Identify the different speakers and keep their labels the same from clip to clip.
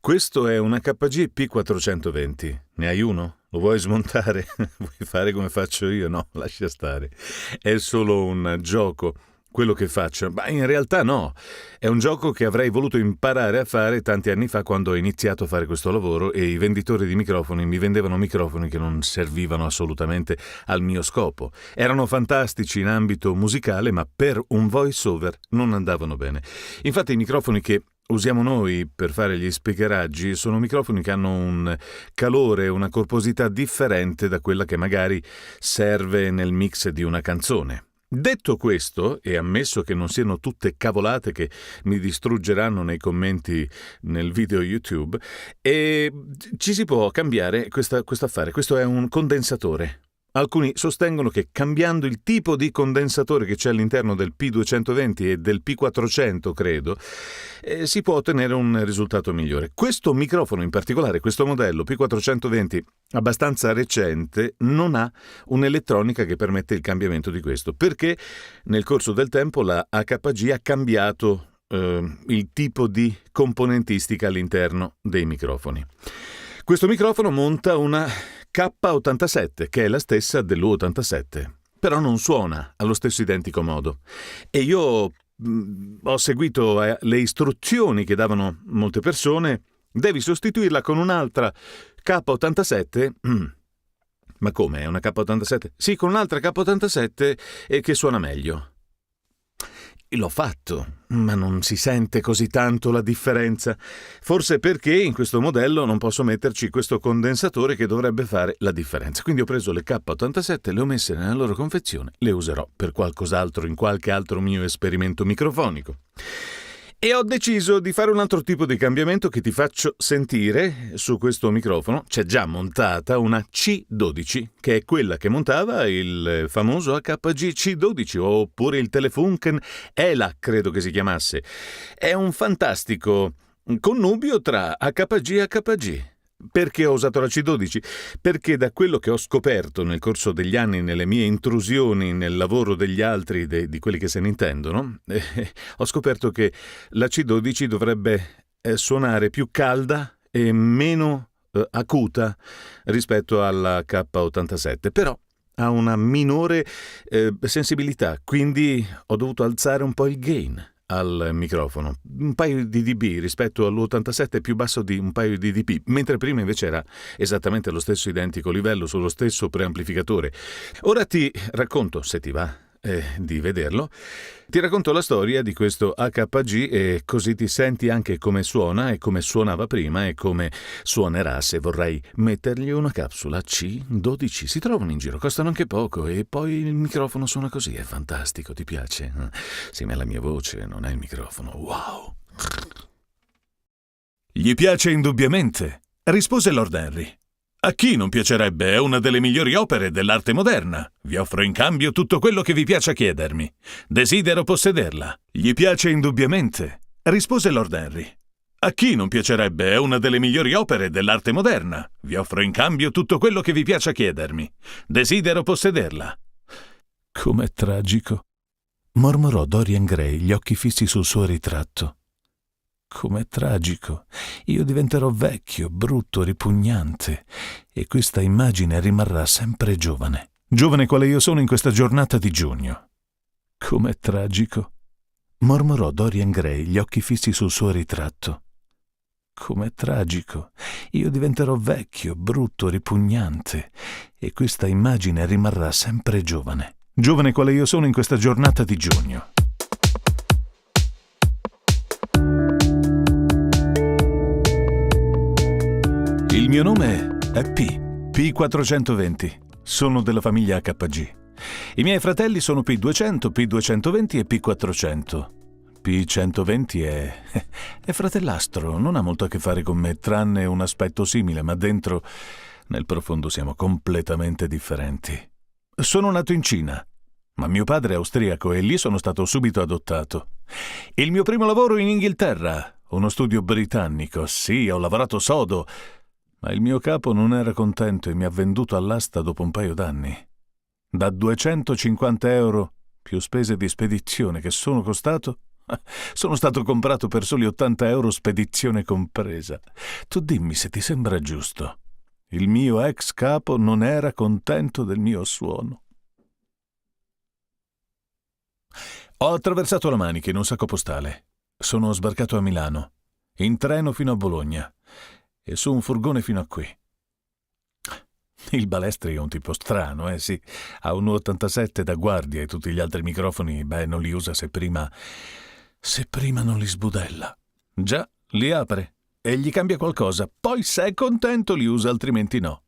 Speaker 1: Questo è un HPG P420. Ne hai uno? Lo vuoi smontare? Vuoi fare come faccio io? No, lascia stare. È solo un gioco quello che faccio, ma in realtà no. È un gioco che avrei voluto imparare a fare tanti anni fa quando ho iniziato a fare questo lavoro e i venditori di microfoni mi vendevano microfoni che non servivano assolutamente al mio scopo. Erano fantastici in ambito musicale, ma per un voice over non andavano bene. Infatti i microfoni che usiamo noi per fare gli speakeraggi sono microfoni che hanno un calore, una corposità differente da quella che magari serve nel mix di una canzone. Detto questo, e ammesso che non siano tutte cavolate che mi distruggeranno nei commenti nel video YouTube, ci si può cambiare questo affare. Questo è un condensatore. Alcuni sostengono che cambiando il tipo di condensatore che c'è all'interno del P220 e del P400, credo, si può ottenere un risultato migliore. Questo microfono in particolare, questo modello P420 abbastanza recente, non ha un'elettronica che permette il cambiamento di questo, perché nel corso del tempo la HPG ha cambiato il tipo di componentistica all'interno dei microfoni. Questo microfono monta una K87, che è la stessa dell'U87, però non suona allo stesso identico modo. E io ho seguito le istruzioni che davano molte persone. Devi sostituirla con un'altra K87. Ma come? È una K87? Sì, con un'altra K87 che suona meglio. L'ho fatto, ma non si sente così tanto la differenza. Forse perché in questo modello non posso metterci questo condensatore che dovrebbe fare la differenza. Quindi ho preso le K87, le ho messe nella loro confezione, le userò per qualcos'altro in qualche altro mio esperimento microfonico. E ho deciso di fare un altro tipo di cambiamento che ti faccio sentire. Su questo microfono c'è già montata una C12, che è quella che montava il famoso HPG C12, oppure il Telefunken ELA, credo che si chiamasse. È un fantastico connubio tra HPG e HPG. Perché ho usato la C12? Perché da quello che ho scoperto nel corso degli anni, nelle mie intrusioni nel lavoro degli altri, di quelli che se ne intendono, ho scoperto che la C12 dovrebbe suonare più calda e meno acuta rispetto alla K87, però ha una minore sensibilità, quindi ho dovuto alzare un po' il gain al microfono, un paio di dB rispetto all'87, più basso di un paio di dB, mentre prima invece era esattamente allo stesso identico livello sullo stesso preamplificatore. Ora ti racconto, se ti va di vederlo, ti racconto la storia di questo HPG e così ti senti anche come suona e come suonava prima e come suonerà se vorrai mettergli una capsula C12. Si trovano in giro, costano anche poco e poi il microfono suona così, è fantastico, ti piace? Sì, ma è la mia voce, non è il microfono, wow!
Speaker 2: Gli piace indubbiamente, rispose Lord Henry. A chi non piacerebbe? È una delle migliori opere dell'arte moderna. Vi offro in cambio tutto quello che vi piaccia chiedermi. Desidero possederla. Gli piace indubbiamente, rispose Lord Henry. A chi non piacerebbe? È una delle migliori opere dell'arte moderna. Vi offro in cambio tutto quello che vi piaccia chiedermi. Desidero possederla. Com'è tragico, mormorò Dorian Gray, gli occhi fissi sul suo ritratto. Com'è tragico. Io diventerò vecchio, brutto, ripugnante e questa immagine rimarrà sempre giovane. Giovane quale io sono in questa giornata di giugno. Com'è tragico, mormorò Dorian Gray, gli occhi fissi sul suo ritratto. Com'è tragico. Io diventerò vecchio, brutto, ripugnante e questa immagine rimarrà sempre giovane. Giovane quale io sono in questa giornata di giugno. Il mio nome è P420. Sono della famiglia HPG. I miei fratelli sono P200, P220 e P400. P120 è fratellastro, non ha molto a che fare con me, tranne un aspetto simile, ma dentro, nel profondo, siamo completamente differenti. Sono nato in Cina, ma mio padre è austriaco e lì sono stato subito adottato. Il mio primo lavoro in Inghilterra, uno studio britannico, sì, ho lavorato sodo, ma il mio capo non era contento e mi ha venduto all'asta dopo un paio d'anni. Da 250 euro più spese di spedizione che sono costato, Sono stato comprato per soli 80 euro, spedizione compresa. Tu dimmi se ti sembra giusto. Il mio ex capo non era contento del mio suono. Ho attraversato la Manica in un sacco postale. Sono sbarcato a Milano, in treno fino a Bologna e su un furgone fino a qui. Il Balestri è un tipo strano, sì. Ha un 87 da guardia e tutti gli altri microfoni, non li usa se prima non li sbudella. Già, li apre e gli cambia qualcosa, poi se è contento li usa, altrimenti no.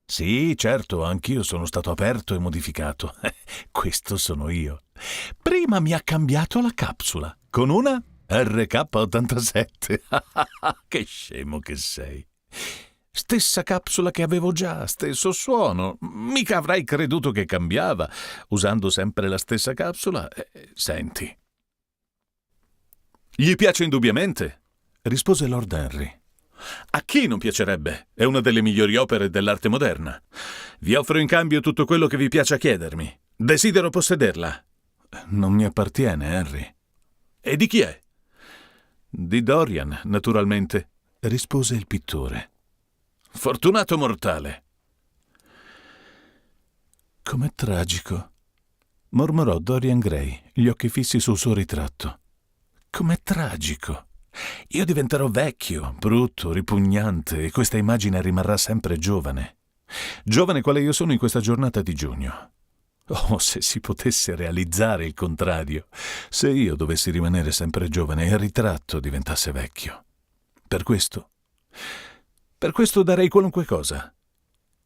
Speaker 2: Sì, certo, anch'io sono stato aperto e modificato. Questo sono io. Prima mi ha cambiato la capsula con una RK87. Che scemo che sei. Stessa capsula che avevo già, stesso suono. Mica avrei creduto che cambiava, usando sempre la stessa capsula. Senti. Gli piace indubbiamente, rispose Lord Henry. A chi non piacerebbe? È una delle migliori opere dell'arte moderna. Vi offro in cambio tutto quello che vi piace chiedermi. Desidero possederla. Non mi appartiene, Henry. E di chi è? Di Dorian, naturalmente, rispose il pittore. Fortunato mortale. Com'è tragico, mormorò Dorian Gray, gli occhi fissi sul suo ritratto. Com'è tragico. Io diventerò vecchio, brutto, ripugnante e questa immagine rimarrà sempre giovane. Giovane quale io sono in questa giornata di giugno. Oh, se si potesse realizzare il contrario, se io dovessi rimanere sempre giovane e il ritratto diventasse vecchio. Per questo darei qualunque cosa.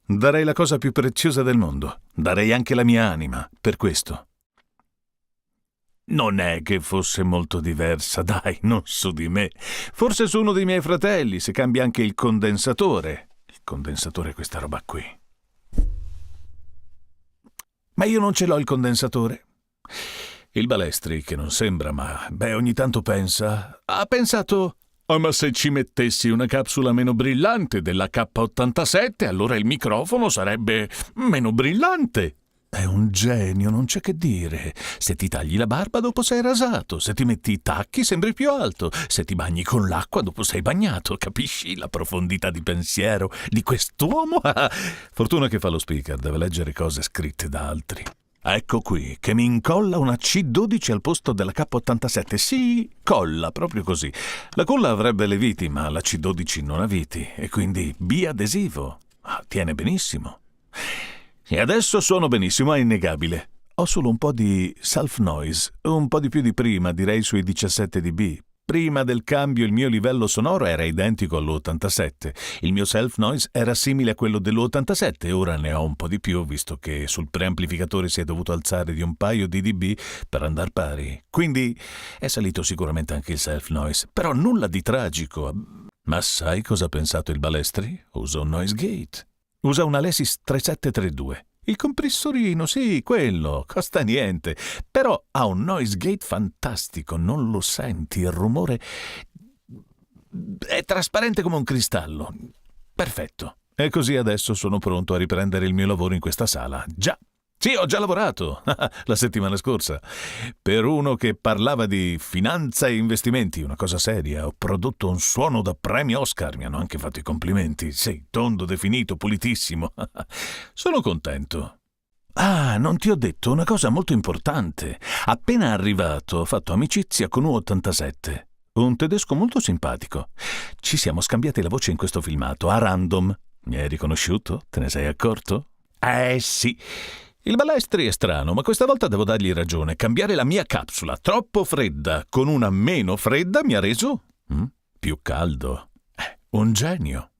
Speaker 2: Darei la cosa più preziosa del mondo. Darei anche la mia anima, per questo. Non è che fosse molto diversa, dai, non su di me. Forse su uno dei miei fratelli, se cambia anche il condensatore. Il condensatore è questa roba qui. Ma io non ce l'ho il condensatore. Il Balestri, che non sembra, ma ogni tanto pensa, ha pensato... ma se ci mettessi una capsula meno brillante della K87, allora il microfono sarebbe meno brillante. È un genio, non c'è che dire. Se ti tagli la barba, dopo sei rasato. Se ti metti i tacchi, sembri più alto. Se ti bagni con l'acqua, dopo sei bagnato. Capisci la profondità di pensiero di quest'uomo? Fortuna che fa lo speaker, deve leggere cose scritte da altri. Ecco qui, che mi incolla una C12 al posto della K87. Sì, colla, proprio così. La colla avrebbe le viti, ma la C12 non ha viti, e quindi biadesivo. Tiene benissimo. E adesso suono benissimo, è innegabile. Ho solo un po' di self-noise, un po' di più di prima, direi sui 17 dB. Prima del cambio il mio livello sonoro era identico all'87. Il mio self-noise era simile a quello dell'87, ora ne ho un po' di più, visto che sul preamplificatore si è dovuto alzare di un paio di dB per andar pari. Quindi è salito sicuramente anche il self-noise, però nulla di tragico. Ma sai cosa ha pensato il Balestri? Usa un noise gate. Usa un Alesis 3732. Il compressorino, sì, quello, costa niente, però ha un noise gate fantastico, non lo senti, il rumore è trasparente come un cristallo. Perfetto. E così adesso sono pronto a riprendere il mio lavoro in questa sala. Già. Sì, ho già lavorato, la settimana scorsa, per uno che parlava di finanza e investimenti, una cosa seria. Ho prodotto un suono da premio Oscar, mi hanno anche fatto i complimenti. Sì, tondo, definito, pulitissimo. Sono contento. Non ti ho detto una cosa molto importante. Appena arrivato ho fatto amicizia con U87, un tedesco molto simpatico. Ci siamo scambiati la voce in questo filmato, a random. Mi hai riconosciuto? Te ne sei accorto? Sì. Il Balestri è strano, ma questa volta devo dargli ragione. Cambiare la mia capsula troppo fredda con una meno fredda mi ha reso più caldo. Un genio.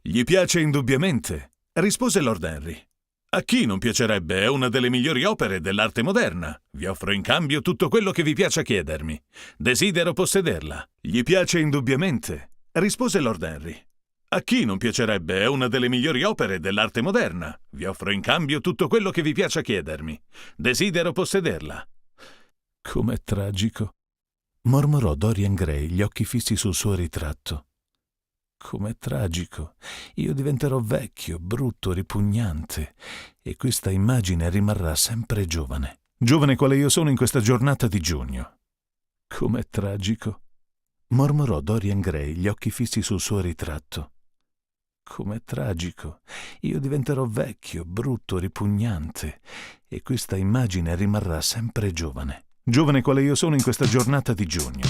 Speaker 2: Gli piace indubbiamente, rispose Lord Henry. A chi non piacerebbe? È una delle migliori opere dell'arte moderna. Vi offro in cambio tutto quello che vi piace chiedermi. Desidero possederla. Gli piace indubbiamente, rispose Lord Henry. A chi non piacerebbe? È una delle migliori opere dell'arte moderna. Vi offro in cambio tutto quello che vi piace chiedermi. Desidero possederla. Com'è tragico, mormorò Dorian Gray, gli occhi fissi sul suo ritratto. Com'è tragico. Io diventerò vecchio, brutto, ripugnante, e questa immagine rimarrà sempre giovane. giovane quale io sono in questa giornata di giugno. Com'è tragico, mormorò Dorian Gray, gli occhi fissi sul suo ritratto. Com'è tragico, io diventerò vecchio, brutto, ripugnante, e questa immagine rimarrà sempre giovane. Giovane quale io sono in questa giornata di giugno.